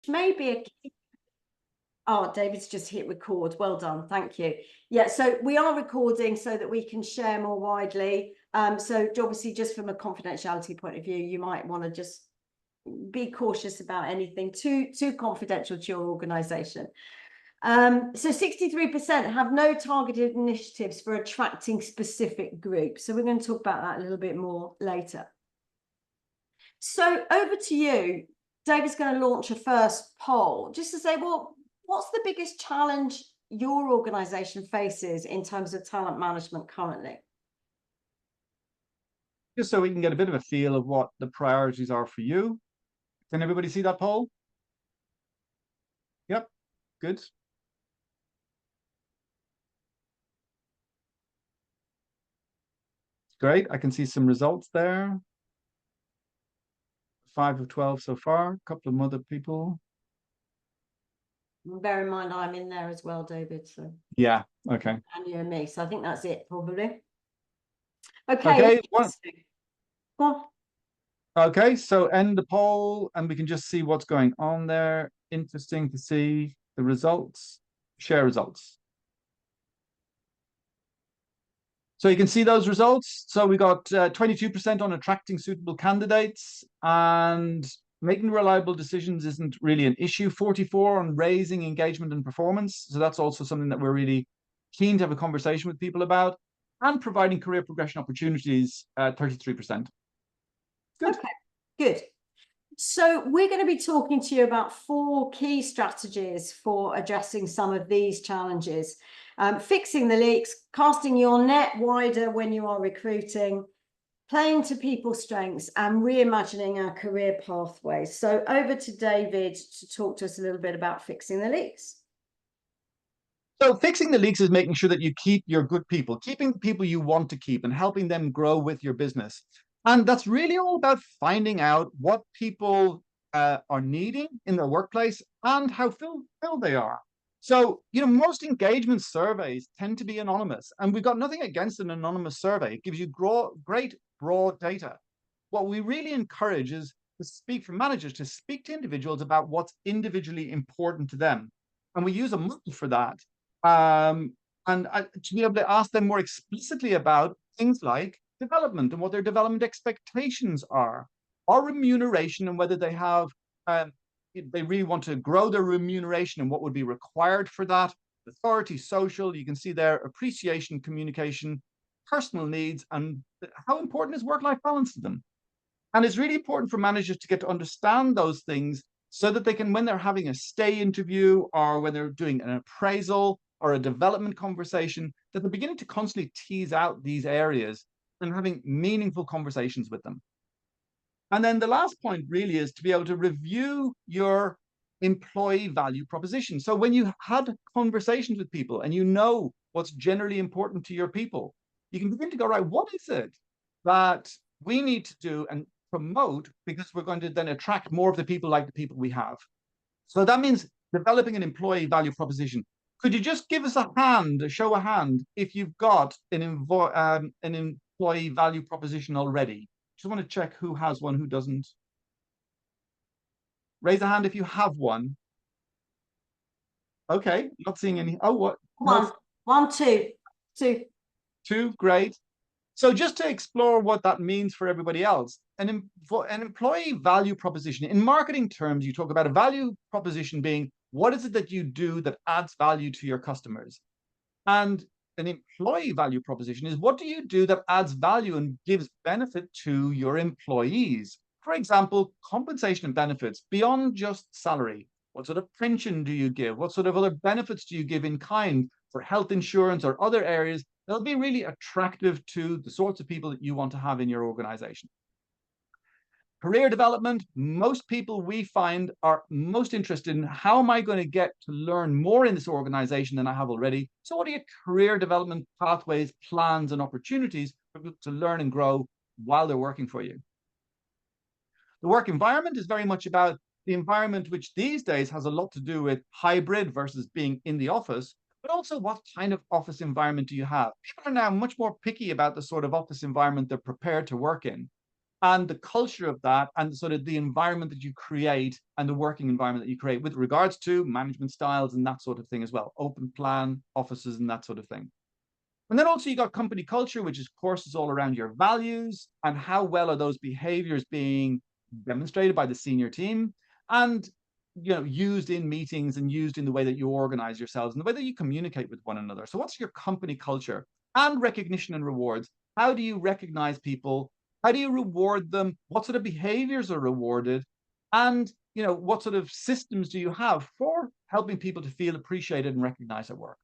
maybe a key. Oh, David's just hit record. Well done. Thank you. Yeah, so we are recording so that we can share more widely. So obviously, just from a confidentiality point of view, you might want to just be cautious about anything too confidential to your organization. So 63% have no targeted initiatives for attracting specific groups. So we're going to talk about that a little bit more later. So over to you. David's going to launch a first poll just to say, well, what's the biggest challenge your organization faces in terms of talent management currently? Just so we can get a bit of a feel of what the priorities are for you. Can everybody see that poll? Yep, good. Great, I can see some results there. 5 of 12 so far, a couple of other people. Bear in mind, I'm in there as well, David. So yeah, okay. And you and me. So I think that's it, probably. Okay. Go on. Okay, so end the poll, and we can just see what's going on there. Interesting to see the results. Share results. So you can see those results. So we got 22% on attracting suitable candidates, and making reliable decisions isn't really an issue. 44% on raising engagement and performance. So that's also something that we're really keen to have a conversation with people about. And providing career progression opportunities, 33%. Good. Okay, good. So we're going to be talking to you about 4 key strategies for addressing some of these challenges. Fixing the leaks, casting your net wider when you are recruiting, playing to people's strengths, and reimagining our career pathways. So over to David to talk to us a little bit about fixing the leaks. So fixing the leaks is making sure that you keep your good people, keeping the people you want to keep and helping them grow with your business. And that's really all about finding out what people are needing in their workplace and how filled they are. So, most engagement surveys tend to be anonymous, and we've got nothing against an anonymous survey. It gives you great broad data. What we really encourage is for managers to speak to individuals about what's individually important to them. And we use a model for that. To be able to ask them more explicitly about things like development and what their development expectations are, or remuneration, and whether they have they really want to grow their remuneration and what would be required for that. Authority, social, you can see there, appreciation, communication, personal needs, and how important is work-life balance to them. And it's really important for managers to get to understand those things so that they can, when they're having a stay interview or when they're doing an appraisal or a development conversation, that they're beginning to constantly tease out these areas and having meaningful conversations with them. And then the last point really is to be able to review your employee value proposition. So when you had conversations with people and you know what's generally important to your people, you can begin to go, right, what is it that we need to do and promote, because we're going to then attract more of the people like the people we have. So that means developing an employee value proposition. Could you just give us a show of hand, if you've got an employee value proposition already? Just want to check who has one, who doesn't. Raise a hand if you have one. Okay, not seeing any. Oh, what? One, two. Two, great. So just to explore what that means for everybody else, an employee value proposition, in marketing terms, you talk about a value proposition being, what is it that you do that adds value to your customers? And an employee value proposition is, what do you do that adds value and gives benefit to your employees? For example, compensation and benefits beyond just salary. What sort of pension do you give? What sort of other benefits do you give in kind for health insurance or other areas that'll be really attractive to the sorts of people that you want to have in your organization? Career development, most people we find are most interested in, how am I going to get to learn more in this organization than I have already? So what are your career development pathways, plans, and opportunities for people to learn and grow while they're working for you? The work environment is very much about the environment, which these days has a lot to do with hybrid versus being in the office, but also what kind of office environment do you have? People are now much more picky about the sort of office environment they're prepared to work in. and the culture of that, and sort of the environment that you create and the working environment that you create with regards to management styles and that sort of thing as well. Open plan offices and that sort of thing. And then also you got company culture, which of course is all around your values and how well are those behaviors being demonstrated by the senior team and used in meetings and used in the way that you organize yourselves and the way that you communicate with one another. So what's your company culture? And recognition and rewards. How do you recognize people? How do you reward them? What sort of behaviors are rewarded? And what sort of systems do you have for helping people to feel appreciated and recognized at work?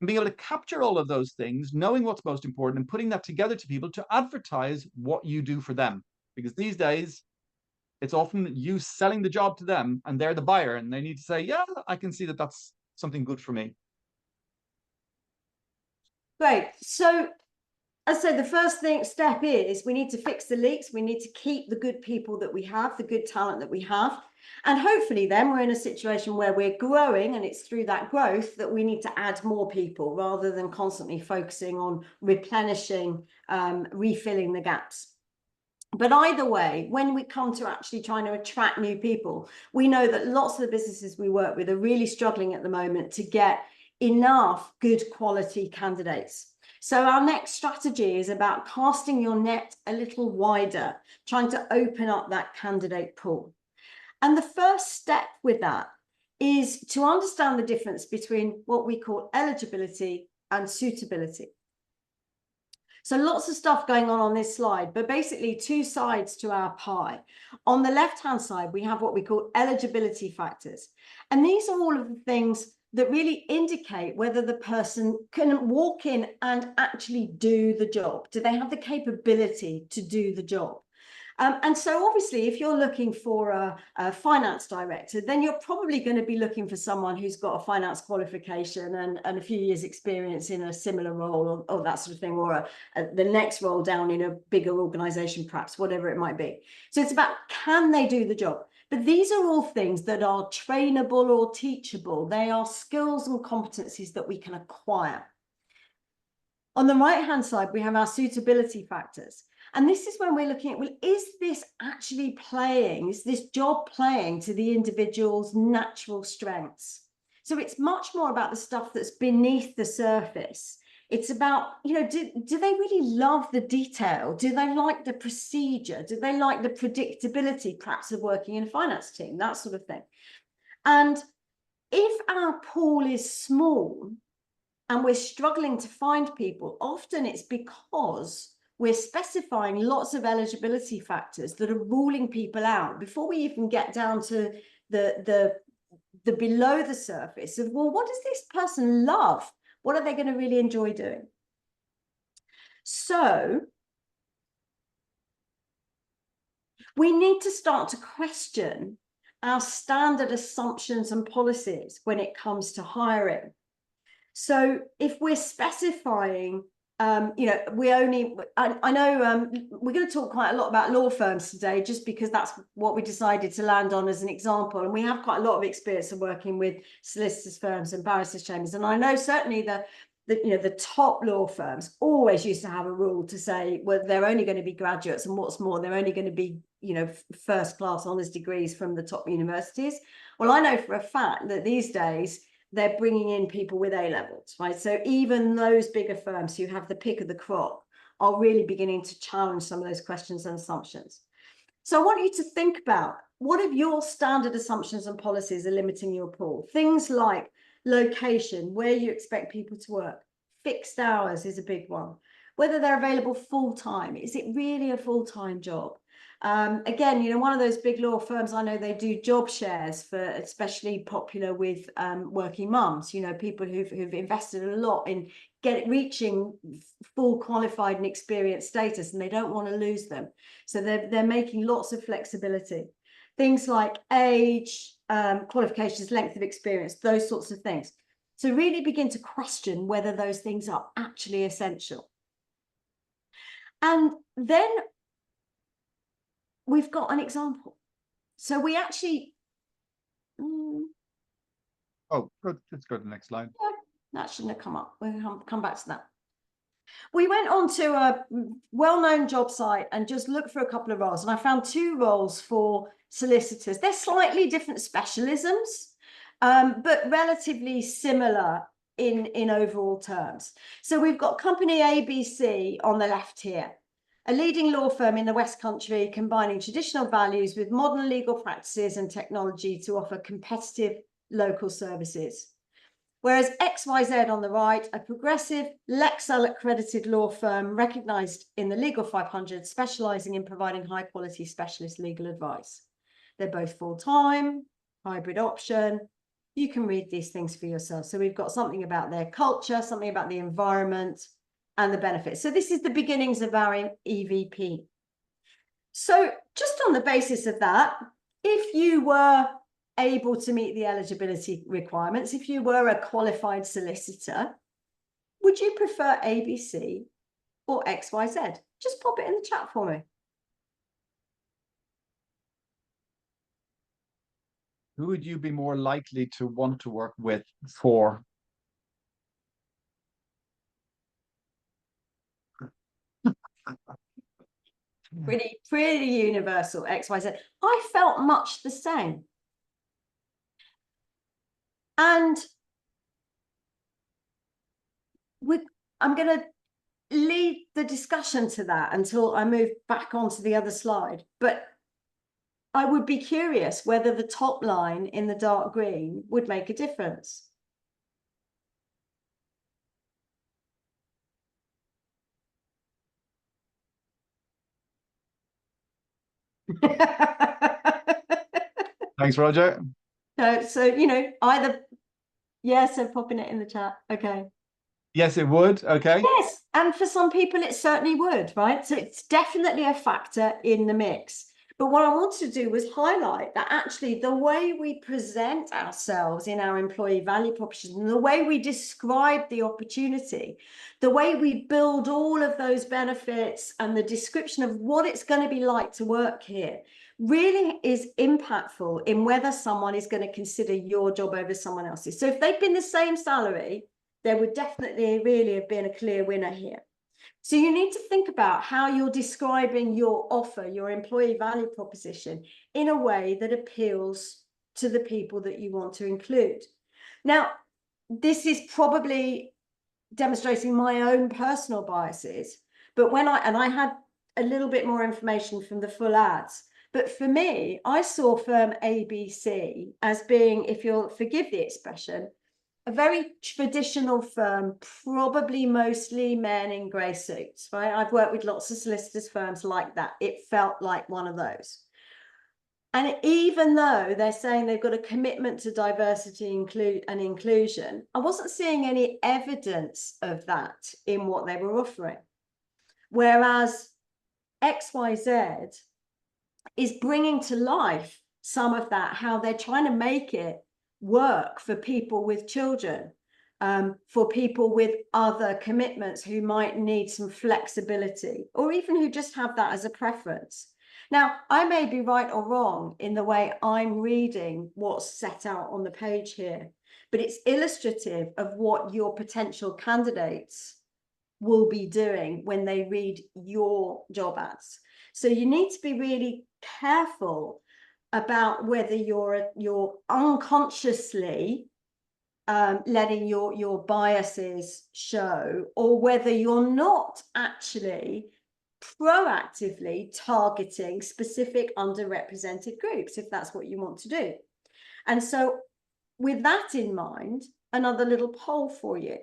And being able to capture all of those things, knowing what's most important and putting that together to people to advertise what you do for them. Because these days, it's often you selling the job to them and they're the buyer and they need to say, yeah, I can see that that's something good for me. Great. So as I said, the first step is we need to fix the leaks. We need to keep the good people that we have, the good talent that we have. And hopefully then we're in a situation where we're growing, and it's through that growth that we need to add more people rather than constantly focusing on replenishing, refilling the gaps. But either way, when we come to actually trying to attract new people, we know that lots of the businesses we work with are really struggling at the moment to get enough good quality candidates. So our next strategy is about casting your net a little wider, trying to open up that candidate pool. And the first step with that is to understand the difference between what we call eligibility and suitability. So lots of stuff going on this slide, but basically two sides to our pie. On the left-hand side, we have what we call eligibility factors. And these are all of the things that really indicate whether the person can walk in and actually do the job. Do they have the capability to do the job? And so obviously, if you're looking for a finance director, then you're probably going to be looking for someone who's got a finance qualification and a few years experience in a similar role or that sort of thing, or the next role down in a bigger organization, perhaps, whatever it might be. So it's about, can they do the job? But these are all things that are trainable or teachable. They are skills and competencies that we can acquire. On the right-hand side, we have our suitability factors. And this is when we're looking at, well, is this actually playing, is this job playing to the individual's natural strengths? So it's much more about the stuff that's beneath the surface. It's about, do they really love the detail? Do they like the procedure? Do they like the predictability, perhaps, of working in a finance team, that sort of thing? And if our pool is small and we're struggling to find people, often it's because we're specifying lots of eligibility factors that are ruling people out before we even get down to the below the surface of, well, what does this person love? What are they going to really enjoy doing? So we need to start to question our standard assumptions and policies when it comes to hiring. So if we're specifying, I know we're going to talk quite a lot about law firms today, just because that's what we decided to land on as an example. And we have quite a lot of experience of working with solicitors firms and barristers chambers. And I know certainly the top law firms always used to have a rule to say, well, they're only going to be graduates, and what's more, they're only going to be, first class honours degrees from the top universities. Well, I know for a fact that these days they're bringing in people with A levels, right? So even those bigger firms who have the pick of the crop are really beginning to challenge some of those questions and assumptions. So I want you to think about, what of your standard assumptions and policies are limiting your pool? Things like location, where you expect people to work. Fixed hours is a big one. Whether they're available full-time. Is it really a full-time job? Again, one of those big law firms, I know they do job shares, for especially popular with working mums, people who've invested a lot in reaching full qualified and experienced status, and they don't want to lose them. So they're making lots of flexibility. Things like age, qualifications, length of experience, those sorts of things. So really begin to question whether those things are actually essential. And then we've got an example. So we actually... Oh, good. Let's go to the next slide. Yeah, that shouldn't have come up. We'll come back to that. We went on to a well-known job site and just looked for a couple of roles, and I found 2 roles for solicitors. They're slightly different specialisms, but relatively similar in overall terms. So we've got company 𝗥𝗵𝘁 on the left here, a leading law firm in the West Country combining traditional values with modern legal practices and technology to offer competitive local services. Whereas 𝗥𝗏𝘁 on the right, a progressive Lexel accredited law firm recognized in the Legal 500, specializing in providing high quality specialist legal advice. They're both full-time, hybrid option. You can read these things for yourself. So we've got something about their culture, something about the environment and the benefits. So this is the beginnings of our EVP. So just on the basis of that, if you were able to meet the eligibility requirements, if you were a qualified solicitor, would you prefer 𝗥𝗵𝘁 or 𝗥𝗏𝘁? Just pop it in the chat for me. Who would you be more likely to want to work with for? Pretty universal, 𝗥𝗏𝘁. I felt much the same. And I'm going to lead the discussion to that until I move back onto the other slide. But I would be curious whether the top line in the dark green would make a difference. Thanks, Roger. So, you know, either, yes, so popping it in the chat. Okay. Yes, it would. Okay. Yes, and for some people it certainly would, right? So it's definitely a factor in the mix. But what I wanted to do was highlight that actually the way we present ourselves in our employee value proposition, the way we describe the opportunity, the way we build all of those benefits and the description of what it's going to be like to work here really is impactful in whether someone is going to consider your job over someone else's. So if they've been the same salary, there would definitely really have been a clear winner here. So you need to think about how you're describing your offer, your employee value proposition, in a way that appeals to the people that you want to include. Now, this is probably demonstrating my own personal biases, but I had a little bit more information from the full ads, but for me, I saw firm 𝗥𝗵𝘁 as being, if you'll forgive the expression, a very traditional firm, probably mostly men in grey suits, right? I've worked with lots of solicitors firms like that. It felt like one of those. And even though they're saying they've got a commitment to diversity and inclusion, I wasn't seeing any evidence of that in what they were offering. Whereas 𝗥𝗏𝘁 is bringing to life some of that, how they're trying to make it work for people with children, for people with other commitments who might need some flexibility, or even who just have that as a preference. Now, I may be right or wrong in the way I'm reading what's set out on the page here, but it's illustrative of what your potential candidates will be doing when they read your job ads. So you need to be really careful about whether you're unconsciously letting your biases show, or whether you're not actually proactively targeting specific underrepresented groups, if that's what you want to do. And so with that in mind, another little poll for you.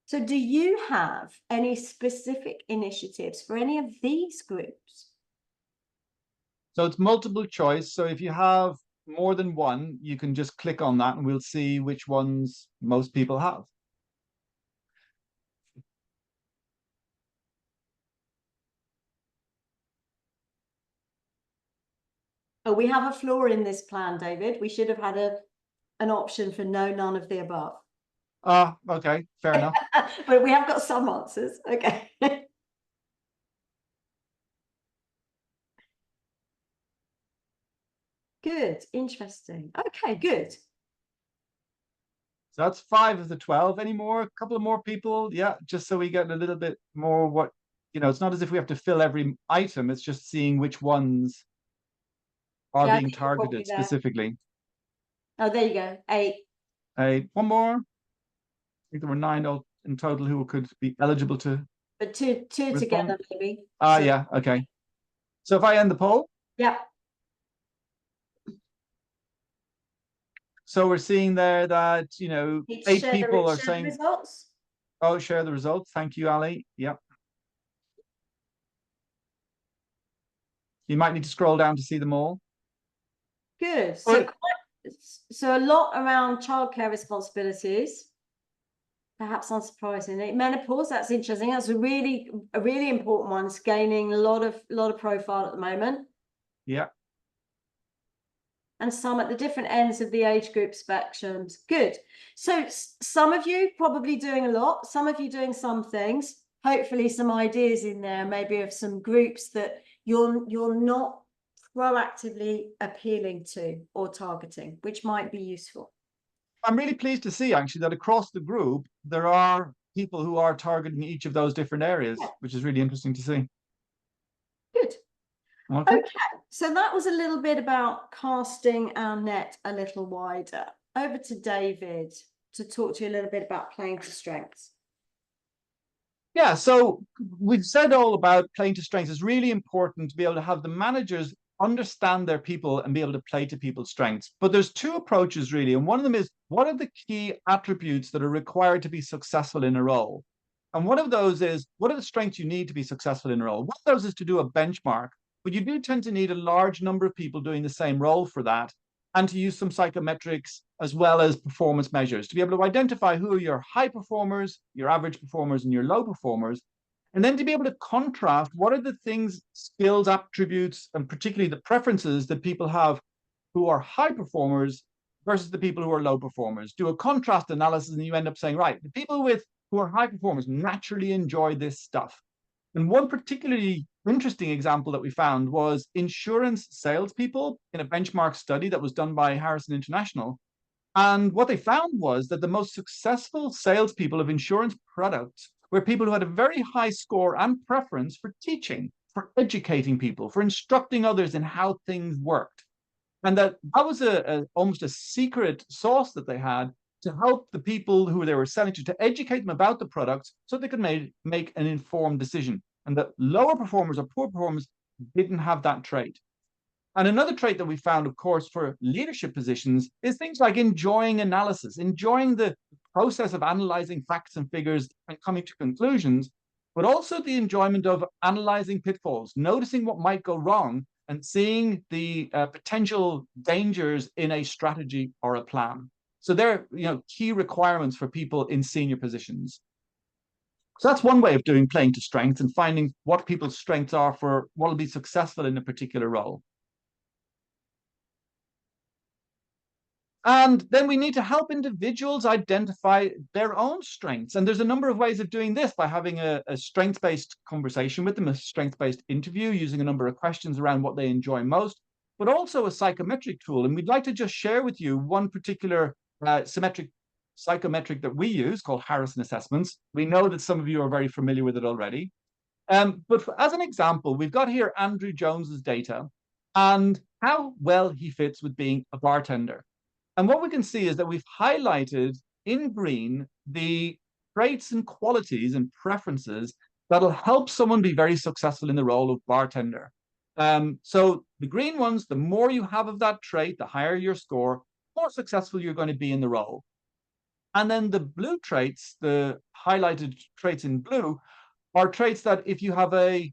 So do you have any specific initiatives for any of these groups? So it's multiple choice. So if you have more than one, you can just click on that and we'll see which ones most people have. Oh, we have a flaw in this plan, David. We should have had an option for no, none of the above. Ah, okay, fair enough. But we have got some answers. Okay. Good, interesting. Okay, good. So that's 5 of the 12. Any more? A couple of more people? Yeah, just so we get a little bit more what, it's not as if we have to fill every item. It's just seeing which ones are Yeah, I being think you're probably targeted there. specifically. Oh, there you go. 8. One more. I think there were 9 in total who could be eligible to But two respond. together, maybe. Ah, So, yeah, okay. So if I end the poll, yeah. so we're seeing there that, Need to 8 share people are share the saying, results. oh, share the results. Thank you, Ali. Yep. You might need to scroll down to see them all. Good. But, So a lot around childcare responsibilities. Perhaps unsurprisingly, menopause. That's interesting. That's a really important one. It's gaining a lot of profile at the moment. yeah. And some at the different ends of the age group spectrums. Good. So some of you probably doing a lot, some of you doing some things, hopefully some ideas in there, maybe of some groups that you're not proactively appealing to or targeting, which might be useful. I'm really pleased to see actually that across the group, there are people who are targeting each of those different areas, which is really interesting to see. Good. Okay. So that was a little bit about casting our net a little wider. Over to David to talk to you a little bit about playing to strengths. Yeah, so we've said all about playing to strengths. It's really important to be able to have the managers understand their people and be able to play to people's strengths. But there's 2 approaches really, and one of them is, what are the key attributes that are required to be successful in a role? And one of those is, what are the strengths you need to be successful in a role? One of those is to do a benchmark, but you do tend to need a large number of people doing the same role for that, and to use some psychometrics as well as performance measures to be able to identify who are your high performers, your average performers, and your low performers. And then to be able to contrast what are the things, skills, attributes, and particularly the preferences that people have who are high performers versus the people who are low performers. Do a contrast analysis and you end up saying, right, the people who are high performers naturally enjoy this stuff. And one particularly interesting example that we found was insurance salespeople in a benchmark study that was done by Harrison International. And what they found was that the most successful salespeople of insurance products were people who had a very high score and preference for teaching, for educating people, for instructing others in how things worked. And that was almost a secret sauce that they had to help the people who they were selling to educate them about the products so they could make an informed decision. And that lower performers or poor performers didn't have that trait. And another trait that we found, of course, for leadership positions is things like enjoying analysis, enjoying the process of analyzing facts and figures and coming to conclusions, but also the enjoyment of analyzing pitfalls, noticing what might go wrong and seeing the potential dangers in a strategy or a plan. So they're key requirements for people in senior positions. So that's one way of playing to strengths and finding what people's strengths are for what will be successful in a particular role. And then we need to help individuals identify their own strengths. And there's a number of ways of doing this by having a strengths-based conversation with them, a strengths-based interview, using a number of questions around what they enjoy most, but also a psychometric tool. And we'd like to just share with you one particular psychometric that we use called Harrison assessments. We know that some of you are very familiar with it already. But as an example, we've got here Andrew Jones's data and how well he fits with being a bartender. And what we can see is that we've highlighted in green the traits and qualities and preferences that'll help someone be very successful in the role of bartender. So the green ones, the more you have of that trait, the higher your score, the more successful you're going to be in the role. And then the blue traits, the highlighted traits in blue, are traits that if you have a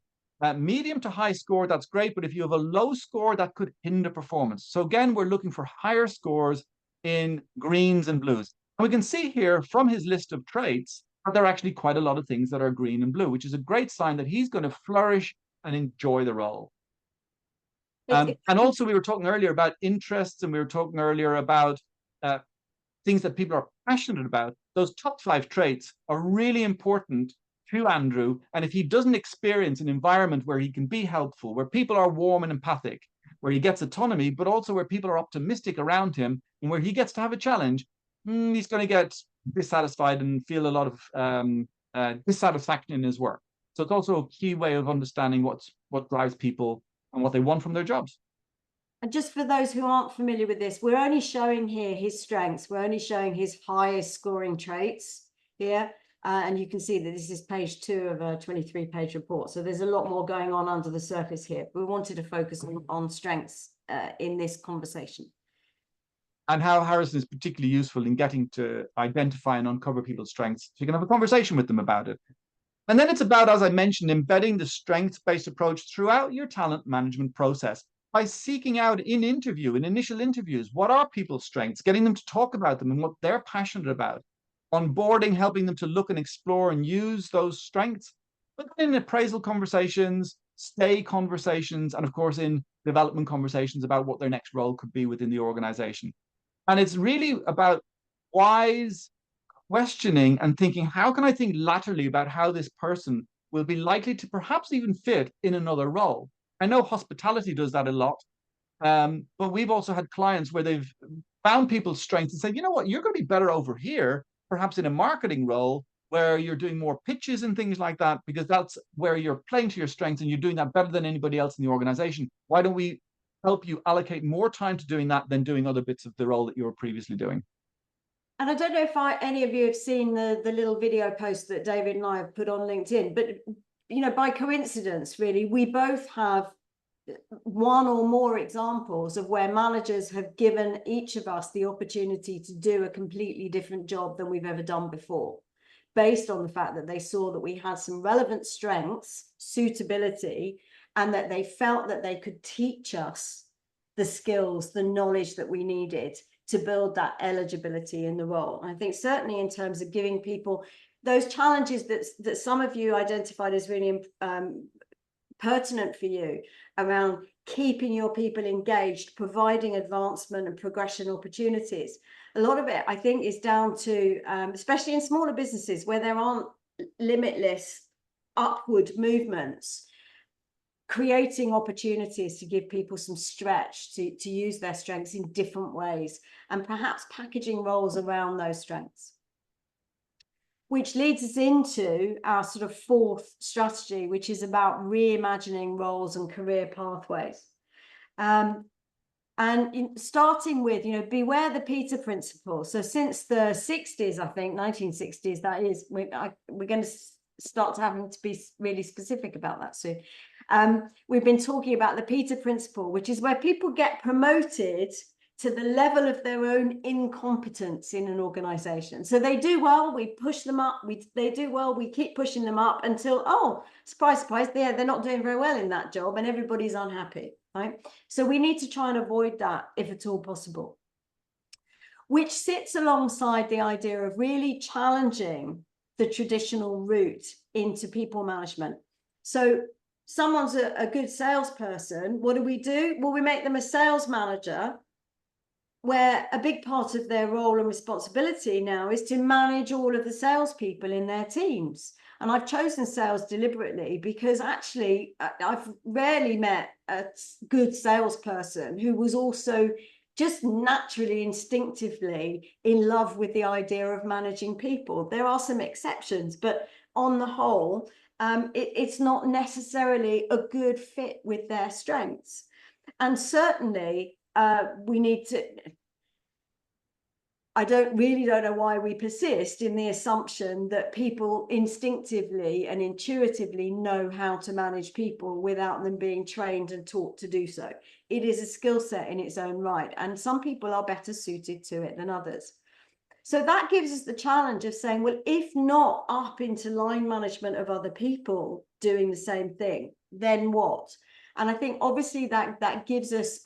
medium to high score, that's great. But if you have a low score, that could hinder performance. So again, we're looking for higher scores in greens and blues. And we can see here from his list of traits that there are actually quite a lot of things that are green and blue, which is a great sign that he's going to flourish and enjoy the role. And also we were talking earlier about interests, and we were talking earlier about things that people are passionate about. Those top 5 traits are really important to Andrew. And if he doesn't experience an environment where he can be helpful, where people are warm and empathic, where he gets autonomy, but also where people are optimistic around him and where he gets to have a challenge, he's going to get dissatisfied and feel a lot of dissatisfaction in his work. So it's also a key way of understanding what drives people and what they want from their jobs. And just for those who aren't familiar with this, we're only showing here his strengths. We're only showing his highest scoring traits here. And you can see that this is page 2 of a 23-page report. So there's a lot more going on under the surface here. We wanted to focus on strengths in this conversation. And how Harrison is particularly useful in getting to identify and uncover people's strengths. So you can have a conversation with them about it. And then it's about, as I mentioned, embedding the strengths-based approach throughout your talent management process by seeking out in initial interviews, what are people's strengths, getting them to talk about them and what they're passionate about. Onboarding, helping them to look and explore and use those strengths. But then in appraisal conversations, stay conversations, and of course in development conversations about what their next role could be within the organization. And it's really about wise questioning and thinking, how can I think laterally about how this person will be likely to perhaps even fit in another role? I know hospitality does that a lot, but we've also had clients where they've found people's strengths and said, you know what, you're going to be better over here, perhaps in a marketing role where you're doing more pitches and things like that, because that's where you're playing to your strengths and you're doing that better than anybody else in the organization. Why don't we help you allocate more time to doing that than doing other bits of the role that you were previously doing? And I don't know if any of you have seen the little video post that David and I have put on LinkedIn, but you know, by coincidence, really, we both have one or more examples of where managers have given each of us the opportunity to do a completely different job than we've ever done before, based on the fact that they saw that we had some relevant strengths, suitability, and that they felt that they could teach us the skills, the knowledge that we needed to build that eligibility in the role. And I think certainly in terms of giving people those challenges that some of you identified as really pertinent for you around keeping your people engaged, providing advancement and progression opportunities. A lot of it, I think, is down to, especially in smaller businesses where there aren't limitless upward movements, creating opportunities to give people some stretch to use their strengths in different ways, and perhaps packaging roles around those strengths. Which leads us into our sort of 4th strategy, which is about reimagining roles and career pathways. And starting with, you know, beware the Peter principle. So since the 60s, I think, 1960s, that is, we're going to start having to be really specific about that soon. We've been talking about the Peter principle, which is where people get promoted to the level of their own incompetence in an organization. So they do well, we push them up, they do well, we keep pushing them up until, oh, surprise, surprise, they're not doing very well in that job and everybody's unhappy, right? So we need to try and avoid that if at all possible, which sits alongside the idea of really challenging the traditional route into people management. So someone's a good salesperson, what do? Well, we make them a sales manager, where a big part of their role and responsibility now is to manage all of the salespeople in their teams. And I've chosen sales deliberately because actually I've rarely met a good salesperson who was also just naturally, instinctively in love with the idea of managing people. There are some exceptions, but on the whole, it's not necessarily a good fit with their strengths. And certainly, we need to, I really don't know why we persist in the assumption that people instinctively and intuitively know how to manage people without them being trained and taught to do so. It is a skill set in its own right, and some people are better suited to it than others. So that gives us the challenge of saying, well, if not up into line management of other people doing the same thing, then what? And I think obviously that gives us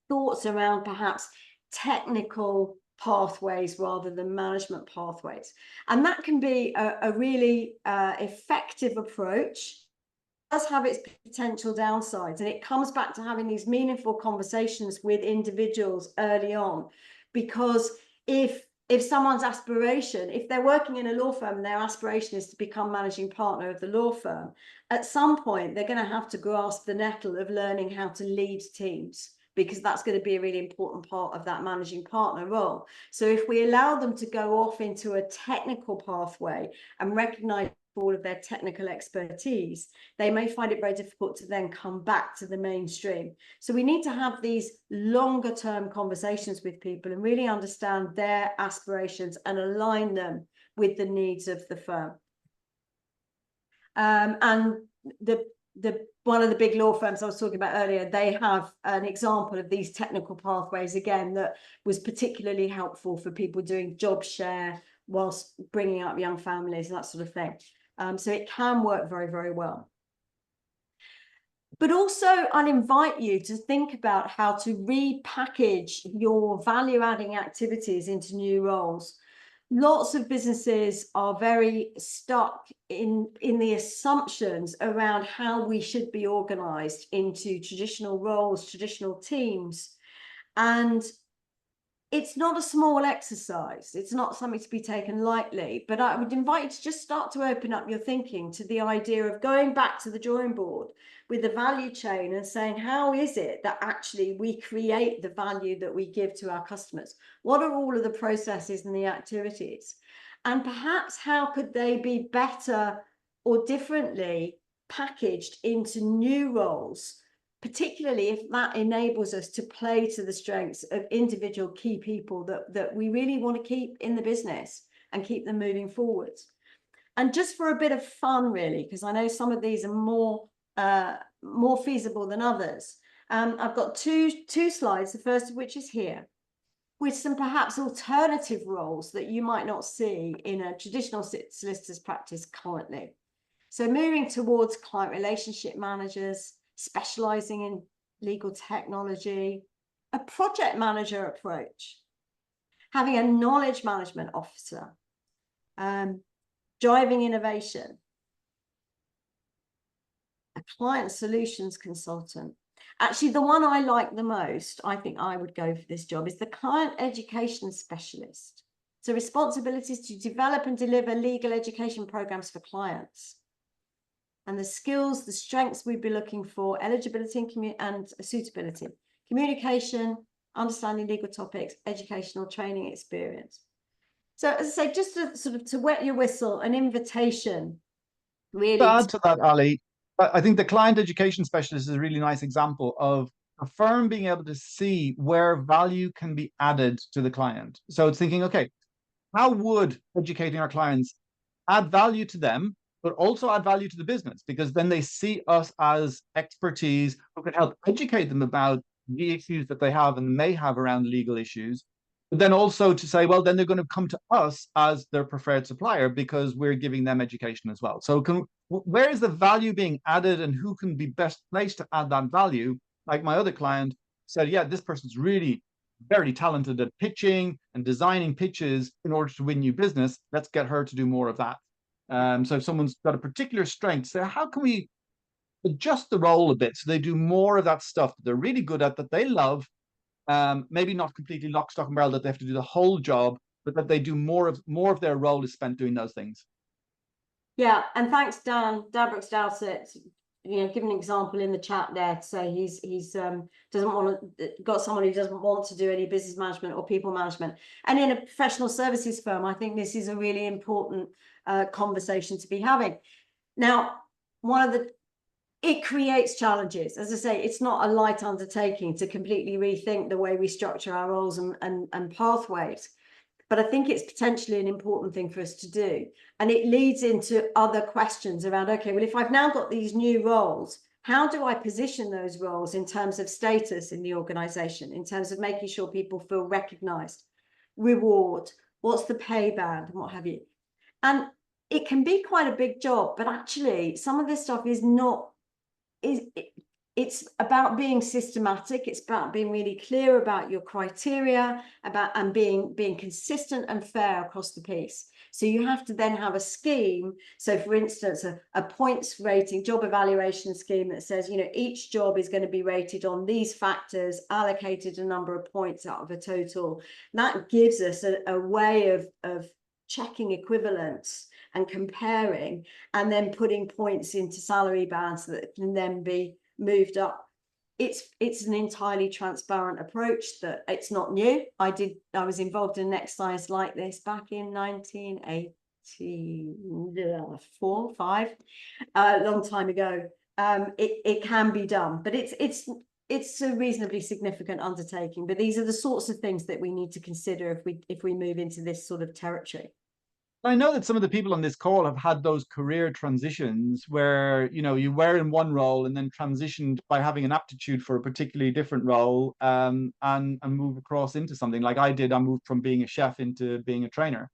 thoughts around perhaps technical pathways rather than management pathways. And that can be a really effective approach. It does have its potential downsides, and it comes back to having these meaningful conversations with individuals early on, because if someone's aspiration, if they're working in a law firm and their aspiration is to become managing partner of the law firm, at some point they're going to have to grasp the nettle of learning how to lead teams, because that's going to be a really important part of that managing partner role. So if we allow them to go off into a technical pathway and recognize all of their technical expertise, they may find it very difficult to then come back to the mainstream. So we need to have these longer term conversations with people and really understand their aspirations and align them with the needs of the firm. And one of the big law firms I was talking about earlier, they have an example of these technical pathways again that was particularly helpful for people doing job share whilst bringing up young families and that sort of thing. So it can work very, very well. But also, I'll invite you to think about how to repackage your value-adding activities into new roles. Lots of businesses are very stuck in the assumptions around how we should be organized into traditional roles, traditional teams. And it's not a small exercise. It's not something to be taken lightly, but I would invite you to just start to open up your thinking to the idea of going back to the drawing board with the value chain and saying, how is it that actually we create the value that we give to our customers? What are all of the processes and the activities? And perhaps how could they be better or differently packaged into new roles, particularly if that enables us to play to the strengths of individual key people that we really want to keep in the business and keep them moving forwards. And just for a bit of fun, really, because I know some of these are more feasible than others. I've got two slides, the first of which is here, with some perhaps alternative roles that you might not see in a traditional solicitor's practice currently. So moving towards client relationship managers, specializing in legal technology, a project manager approach, having a knowledge management officer, driving innovation, a client solutions consultant. Actually, the one I like the most, I think I would go for this job, is the client education specialist. So responsibilities to develop and deliver legal education programs for clients. And the skills, the strengths we'd be looking for: eligibility and suitability, communication, understanding legal topics, educational training experience. So as I say, just to sort of to wet your whistle, an invitation, really. To add to that, Ali, I think the client education specialist is a really nice example of a firm being able to see where value can be added to the client. So it's thinking, okay, how would educating our clients add value to them, but also add value to the business? Because then they see us as expertise who can help educate them about the issues that they have and may have around legal issues. But then also to say, well, then they're going to come to us as their preferred supplier because we're giving them education as well. So where is the value being added and who can be best placed to add that value? Like my other client said, yeah, this person's really very talented at pitching and designing pitches in order to win new business. Let's get her to do more of that. So if someone's got a particular strength, say, how can we adjust the role a bit so they do more of that stuff that they're really good at, that they love, maybe not completely lock, stock, and barrel that they have to do the whole job, but that they do more of their role is spent doing those things. Yeah, and thanks, Dan Brooks-Dowsett. Give an example in the chat there to say he's doesn't want to, got someone who doesn't want to do any business management or people management. And in a professional services firm, I think this is a really important conversation to be having. Now, it creates challenges. As I say, it's not a light undertaking to completely rethink the way we structure our roles and pathways. But I think it's potentially an important thing for us to do. And it leads into other questions around, okay, well, if I've now got these new roles, how do I position those roles in terms of status in the organization, in terms of making sure people feel recognized, reward, what's the pay band, and what have you? And it can be quite a big job, but actually some of this stuff is not, it's about being systematic. It's about being really clear about your criteria, and being consistent and fair across the piece. So you have to then have a scheme. So for instance, a points rating, job evaluation scheme that says, each job is going to be rated on these factors, allocated a number of points out of a total. That gives us a way of checking equivalence and comparing, and then putting points into salary bands that can then be moved up. it's an entirely transparent approach, that it's not new. I was involved in an exercise like this back in 1984, 5, a long time ago. It can be done, but it's a reasonably significant undertaking. But these are the sorts of things that we need to consider if we move into this sort of territory. I know that some of the people on this call have had those career transitions where, you know, you were in one role and then transitioned by having an aptitude for a particularly different role, and move across into something like I did. I moved from being a chef into being a trainer,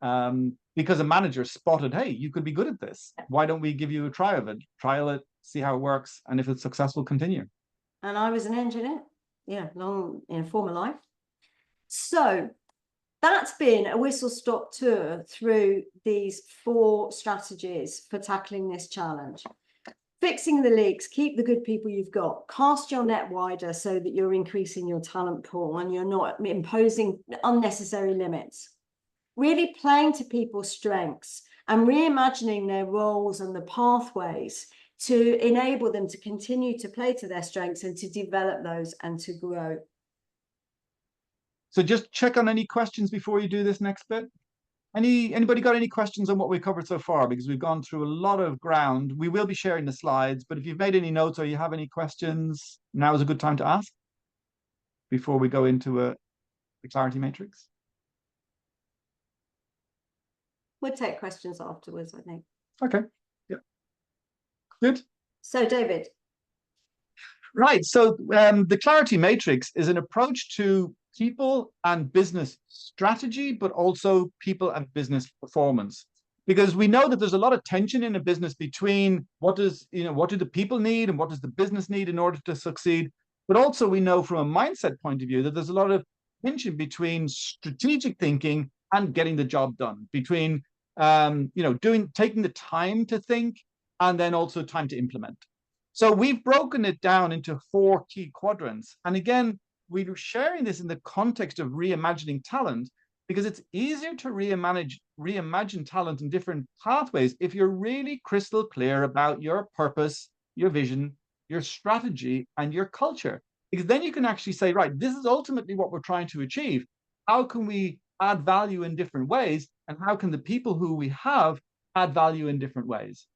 because a manager spotted, hey, you could be good at this. Why don't we give you a try of it? Trial it, see how it works, and if it's successful, continue. And I was an engineer, yeah, long in a former life. So that's been a whistle-stop tour through these 4 strategies for tackling this challenge. Fixing the leaks, keep the good people you've got, cast your net wider so that you're increasing your talent pool and you're not imposing unnecessary limits. Really playing to people's strengths and reimagining their roles and the pathways to enable them to continue to play to their strengths and to develop those and to grow. So just check on any questions before you do this next bit. Anybody got any questions on what we've covered so far? Because we've gone through a lot of ground. We will be sharing the slides, but if you've made any notes or you have any questions, now is a good time to ask before we go into the clarity matrix. We'll take questions afterwards, I think. Okay. Yeah. Good. So, David. Right. So the clarity matrix is an approach to people and business strategy, but also people and business performance. Because we know that there's a lot of tension in a business between what do the people need and what does the business need in order to succeed. But also we know from a mindset point of view that there's a lot of tension between strategic thinking and getting the job done, between taking the time to think and then also time to implement. So we've broken it down into 4 key quadrants. And again, we're sharing this in the context of reimagining talent, because it's easier to reimagine talent in different pathways if you're really crystal clear about your purpose, your vision, your strategy, and your culture. Because then you can actually say, right, this is ultimately what we're trying to achieve. How can we add value in different ways? And how can the people who we have add value in different ways?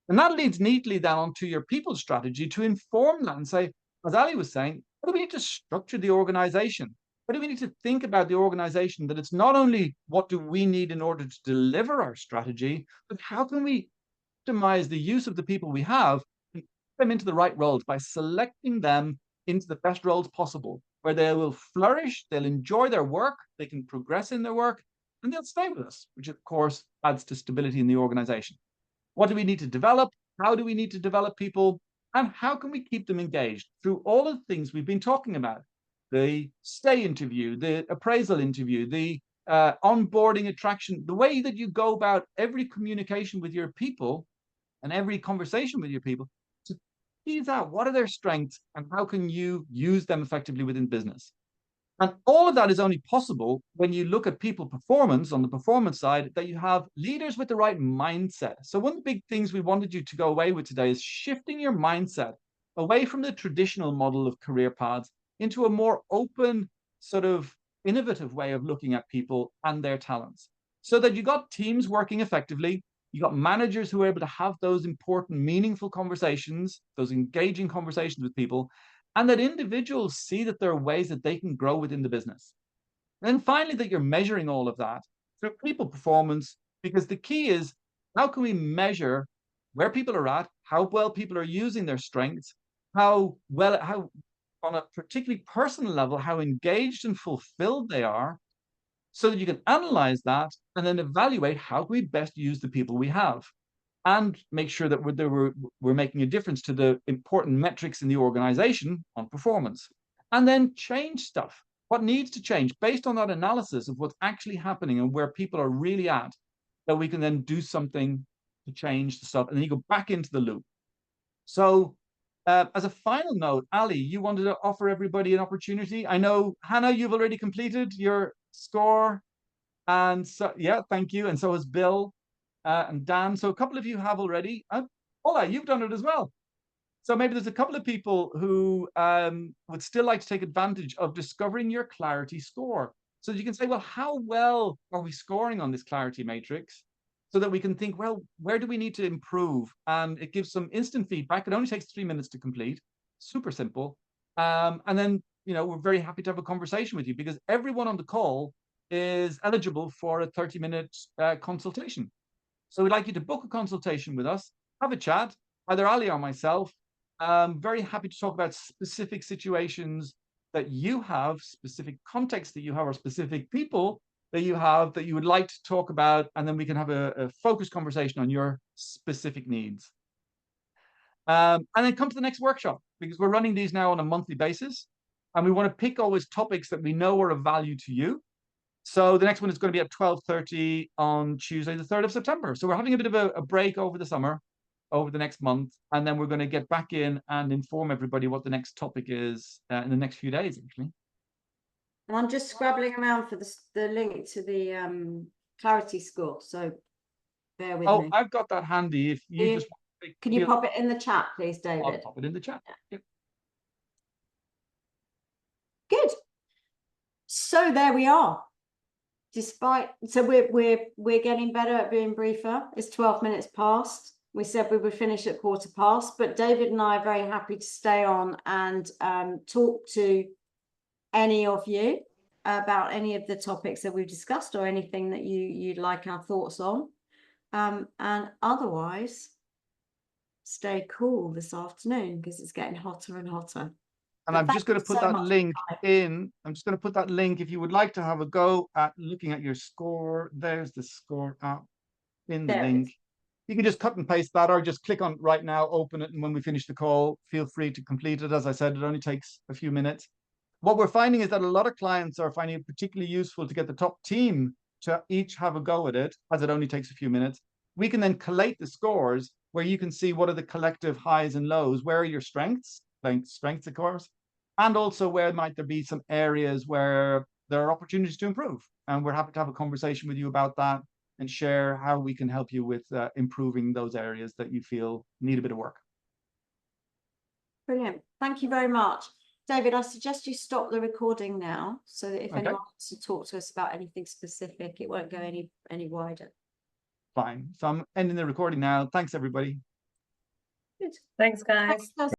And that leads neatly then onto your people strategy to inform that and say, as Ali was saying, how do we need to structure the organization? How do we need to think about the organization, that it's not only what do we need in order to deliver our strategy, but how can we optimize the use of the people we have and put them into the right roles by selecting them into the best roles possible, where they will flourish, they'll enjoy their work, they can progress in their work, and they'll stay with us, which of course adds to stability in the organization. What do we need to develop? How do we need to develop people? And how can we keep them engaged through all of the things we've been talking about? The stay interview, the appraisal interview, the onboarding attraction, the way that you go about every communication with your people and every conversation with your people to tease out what are their strengths and how can you use them effectively within business. And all of that is only possible when you look at people performance on the performance side, that you have leaders with the right mindset. So one of the big things we wanted you to go away with today is shifting your mindset away from the traditional model of career paths into a more open, sort of innovative way of looking at people and their talents. So that you got teams working effectively, you got managers who are able to have those important, meaningful conversations, those engaging conversations with people, and that individuals see that there are ways that they can grow within the business. And then finally, that you're measuring all of that through people performance, because the key is, how can we measure where people are at, how well people are using their strengths, how on a particularly personal level, how engaged and fulfilled they are, so that you can analyze that and then evaluate how we best use the people we have, and make sure that we're making a difference to the important metrics in the organization on performance. And then change stuff. What needs to change based on that analysis of what's actually happening and where people are really at, that we can then do something to change the stuff, and then you go back into the loop. So as a final note, Ali, you wanted to offer everybody an opportunity. I know, Hannah, you've already completed your score. And so, yeah, thank you. And so has Bill and Dan. So a couple of you have already. Ola, you've done it as well. So maybe there's a couple of people who would still like to take advantage of discovering your clarity score. So you can say, well, how well are we scoring on this clarity matrix? So that we can think, well, where do we need to improve? And it gives some instant feedback. It only takes 3 minutes to complete. Super simple. And then, we're very happy to have a conversation with you, because everyone on the call is eligible for a 30-minute consultation. So we'd like you to book a consultation with us, have a chat, either Ali or myself. Very happy to talk about specific situations that you have, specific contexts that you have, or specific people that you have that you would like to talk about, and then we can have a focused conversation on your specific needs. And then come to the next workshop, because we're running these now on a monthly basis, and we want to pick always topics that we know are of value to you. So the next one is going to be at 12:30 on Tuesday, the 3rd of September. So we're having a bit of a break over the summer, over the next month, and then we're going to get back in and inform everybody what the next topic is in the next few days, actually. And I'm just scrabbling around for the link to the clarity score, so bear with me. I've got that handy. If you just can you pop it in the chat, please, David? I'll pop it in the chat. Yep. Good. So there we are. So we're getting better at being briefer. It's 12 minutes past. We said we would finish at 1:15, but David and I are very happy to stay on and talk to any of you about any of the topics that we've discussed, or anything that you'd like our thoughts on. And otherwise, stay cool this afternoon, because it's getting hotter and hotter. And I'm just going to put that link in. I'm just going to put that link if you would like to have a go at looking at your score. There's the score app in the link. You can just cut and paste that, or just click on it right now, open it, and when we finish the call, feel free to complete it. As I said, it only takes a few minutes. What we're finding is that a lot of clients are finding it particularly useful to get the top team to each have a go at it, as it only takes a few minutes. We can then collate the scores where you can see what are the collective highs and lows, where are your strengths, of course, and also where might there be some areas where there are opportunities to improve. And we're happy to have a conversation with you about that and share how we can help you with improving those areas that you feel need a bit of work. Brilliant. Thank you very much. David, I suggest you stop the recording now, so that if anyone wants to talk to us about anything specific, it won't go any wider. Fine. So I'm ending the recording now. Thanks, everybody. Good. Thanks, guys. Thanks.